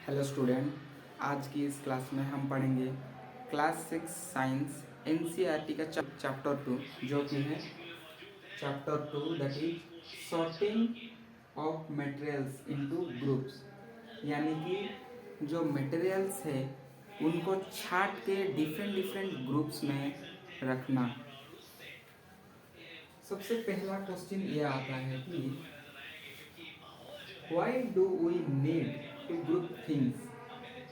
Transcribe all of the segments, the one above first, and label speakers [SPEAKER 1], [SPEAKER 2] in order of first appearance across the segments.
[SPEAKER 1] Hello student, आज की इस क्लास में हम पढ़ेंगे क्लास 6 साइंस एनसीईआरटी का चैप्टर 2, जो कि है chapter 2, that is sorting of materials into groups. यानी कि जो मटेरियल्स है उनको छांट के डिफरेंट डिफरेंट ग्रुप्स में रखना। सबसे पहला क्वेश्चन ये आता है कि why do we need to group things,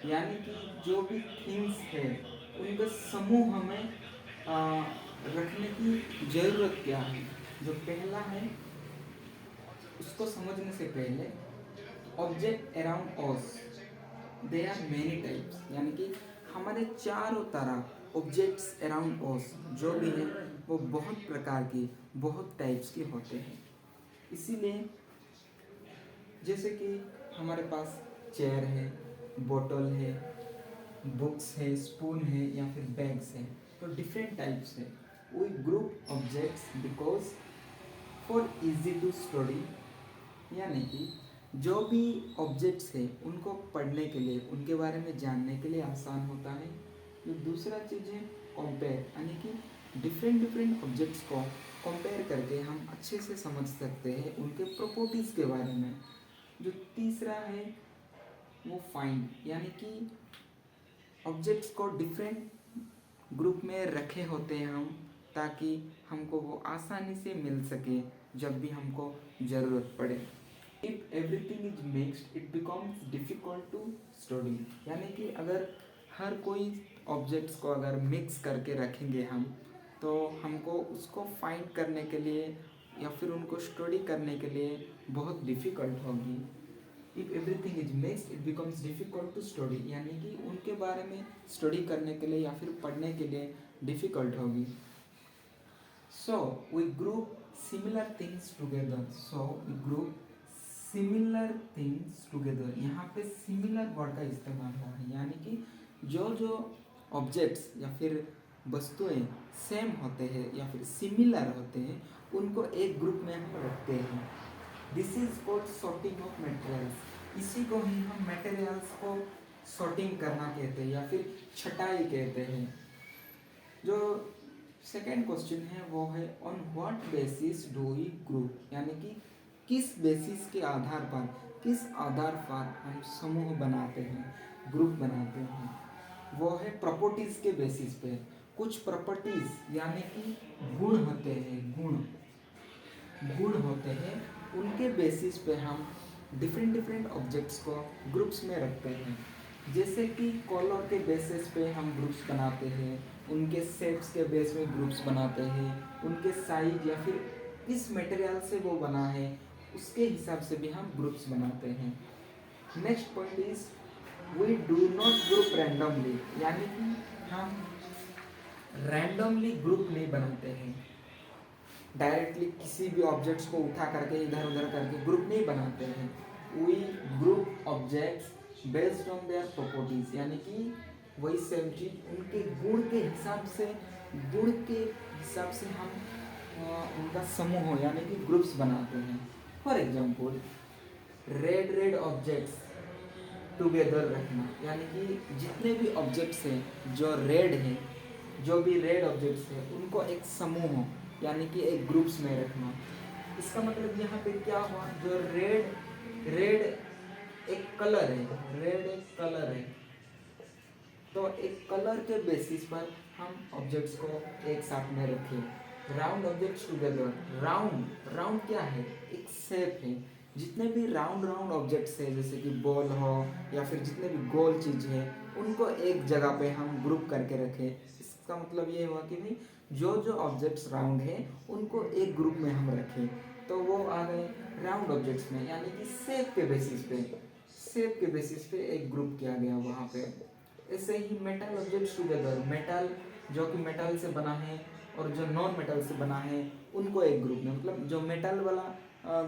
[SPEAKER 1] यानी कि जो भी थिंग्स है उनका समूह हमें रखने की ज़रूरत क्या है। जो पहला है उसको समझने से पहले, object around us they are many types, यानी कि हमारे चारों तरफ ऑब्जेक्ट्स अराउंड अस जो भी है वो बहुत प्रकार की, बहुत टाइप्स के होते हैं। इसीलिए जैसे कि हमारे पास चेयर है, बोतल है, बुक्स है, स्पून है या फिर बैग्स है, तो डिफरेंट टाइप्स है। We group objects because for easy to study, यानी कि जो भी ऑब्जेक्ट्स है उनको पढ़ने के लिए, उनके बारे में जानने के लिए आसान होता है। जो दूसरा चीज़ है कंपेयर, यानी कि डिफरेंट डिफरेंट ऑब्जेक्ट्स को कंपेयर करके हम अच्छे से समझ सकते हैं उनके प्रॉपर्टीज़ के बारे में। जो तीसरा है वो फाइंड, यानी कि ऑब्जेक्ट्स को डिफरेंट ग्रुप में रखे होते हैं हम, ताकि हमको वो आसानी से मिल सके जब भी हमको ज़रूरत पड़े। If everything is mixed it becomes difficult to study, यानी कि अगर हर कोई ऑब्जेक्ट्स को अगर मिक्स करके रखेंगे हम, तो हमको उसको फाइंड करने के लिए या फिर उनको स्टडी करने के लिए बहुत डिफ़िकल्ट होगी। If everything is mixed it becomes difficult to study, यानी कि उनके बारे में स्टडी करने के लिए या फिर पढ़ने के लिए डिफ़िकल्ट होगी। So we group similar things together, so we group similar things together. यहाँ पे सिमिलर वर्ड का इस्तेमाल हुआ है, यानी कि जो जो ऑब्जेक्ट्स या फिर वस्तुएं सेम होते हैं या फिर सिमिलर होते हैं उनको एक ग्रुप में हम रखते हैं। This is called sorting of materials. इसी को ही हम मटेरियल्स को सॉर्टिंग करना कहते हैं या फिर छटाई कहते हैं। जो सेकेंड क्वेश्चन है वो है on what basis do we group, यानी कि किस बेसिस के आधार पर, किस आधार पर हम समूह बनाते हैं, ग्रुप बनाते हैं। वो है प्रॉपर्टीज के बेसिस पे। कुछ प्रॉपर्टीज यानी कि गुण होते हैं, गुण होते हैं, उनके बेसिस पे हम डिफरेंट डिफरेंट ऑब्जेक्ट्स को ग्रुप्स में रखते हैं। जैसे कि कलर के बेसिस पे हम ग्रुप्स बनाते हैं, उनके शेप्स के बेस में ग्रुप्स बनाते हैं, उनके साइज या फिर किस मटेरियल से वो बना है उसके हिसाब से भी हम ग्रुप्स बनाते हैं। Next point is we do not group randomly, यानी कि हम रैंडमली ग्रुप नहीं बनाते हैं। डायरेक्टली किसी भी ऑब्जेक्ट्स को उठा करके इधर उधर करके ग्रुप नहीं बनाते हैं। We group objects based on their properties, यानी कि वही सेम चीज उनके गुण के हिसाब से, गुण के हिसाब से हम उनका समूह यानी कि ग्रुप्स बनाते हैं। For example red red objects together रखना, यानी कि जितने भी ऑब्जेक्ट्स हैं जो रेड हैं, जो भी रेड ऑब्जेक्ट्स हैं उनको एक समूह यानी कि एक ग्रुप्स में रखना। इसका मतलब यहाँ पे क्या हुआ, जो रेड रेड एक कलर है, रेड एक कलर है, तो एक कलर के बेसिस पर हम ऑब्जेक्ट्स को एक साथ में रखें। Round objects together, round round क्या है, एक शेप है। जितने भी राउंड राउंड ऑब्जेक्ट्स है जैसे कि बॉल हो या फिर जितने भी गोल चीज़ है उनको एक जगह पे हम ग्रुप करके रखें। इसका मतलब ये हुआ कि भाई जो जो ऑब्जेक्ट्स राउंड है उनको एक ग्रुप में हम रखें, तो वो आ गए राउंड ऑब्जेक्ट्स में, यानी कि शेप के बेसिस पे, शेप के बेसिस पे एक ग्रुप किया गया वहाँ पे। ऐसे ही मेटल ऑब्जेक्ट्स टुगेदर, मेटल जो कि मेटल से बना है और जो नॉन मेटल से बना है उनको एक ग्रुप में, मतलब जो मेटल वाला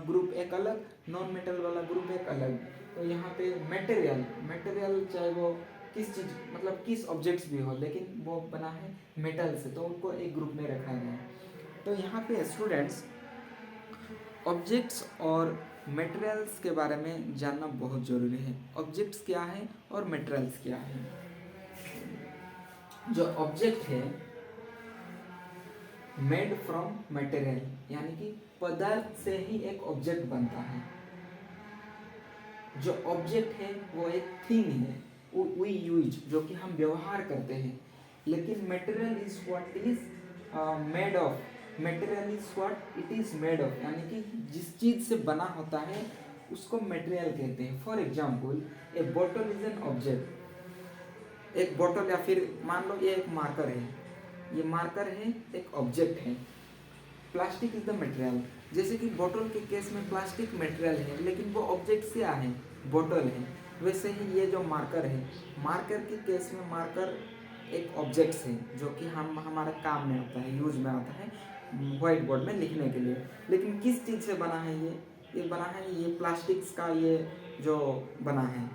[SPEAKER 1] ग्रुप एक अलग, नॉन मेटल वाला ग्रुप एक अलग। तो यहाँ पे मटेरियल, मटेरियल चाहे वो किस चीज़ मतलब किस ऑब्जेक्ट्स भी हो लेकिन वो बना है मेटल से, तो उनको एक ग्रुप में रखा गया है। तो यहाँ पे स्टूडेंट्स ऑब्जेक्ट्स और मटेरियल्स के बारे में जानना बहुत ज़रूरी है। ऑब्जेक्ट्स क्या है और मटेरियल्स क्या है। जो ऑब्जेक्ट है मेड फ्रॉम मटेरियल, यानी कि पदार्थ से ही एक ऑब्जेक्ट बनता है। जो ऑब्जेक्ट है वो एक थिंग है, वी यूज, जो कि हम व्यवहार करते हैं। लेकिन material is what is made of, material is what it is made of, यानी कि जिस चीज से बना होता है उसको मटेरियल कहते हैं। For example A bottle is an object. एक बॉटल, या फिर मान लो ये एक मार्कर है, ये मार्कर है, एक ऑब्जेक्ट है। प्लास्टिक इज द मटेरियल, जैसे कि बोतल के केस में प्लास्टिक मटेरियल है, लेकिन वो ऑब्जेक्ट क्या है, बोतल है। वैसे ही ये जो मार्कर है, मार्कर के केस में मार्कर एक ऑब्जेक्ट है जो कि हम हमारे काम में आता है, यूज में आता है व्हाइट बोर्ड में लिखने के लिए। लेकिन किस चीज़ से बना है ये बना है ये प्लास्टिक्स का, ये जो बना है।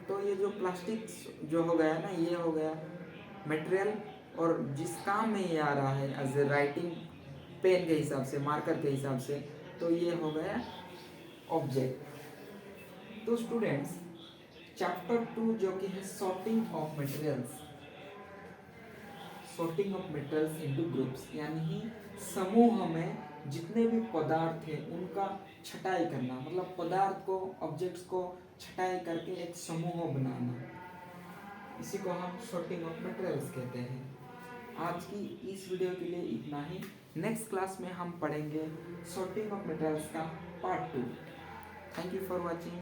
[SPEAKER 1] तो ये जो प्लास्टिक जो हो गया ना, ये हो गया मटेरियल, और जिस काम में ये आ रहा है एज ए राइटिंग पेन के हिसाब से, मार्कर के हिसाब से, तो ये हो गया ऑब्जेक्ट। तो स्टूडेंट्स, चैप्टर 2 जो कि है sorting of materials, sorting of materials into groups, यानी कि समूह में जितने भी पदार्थ हैं उनका छटाई करना, मतलब पदार्थ को, ऑब्जेक्ट्स को छटाई करके एक समूह बनाना, इसी को हम सॉर्टिंग ऑफ मटेरियल्स कहते हैं। आज की इस वीडियो के लिए इतना ही। नेक्स्ट क्लास में हम पढ़ेंगे सॉर्टिंग ऑफ मटेरियल्स का part 2। Thank you for watching.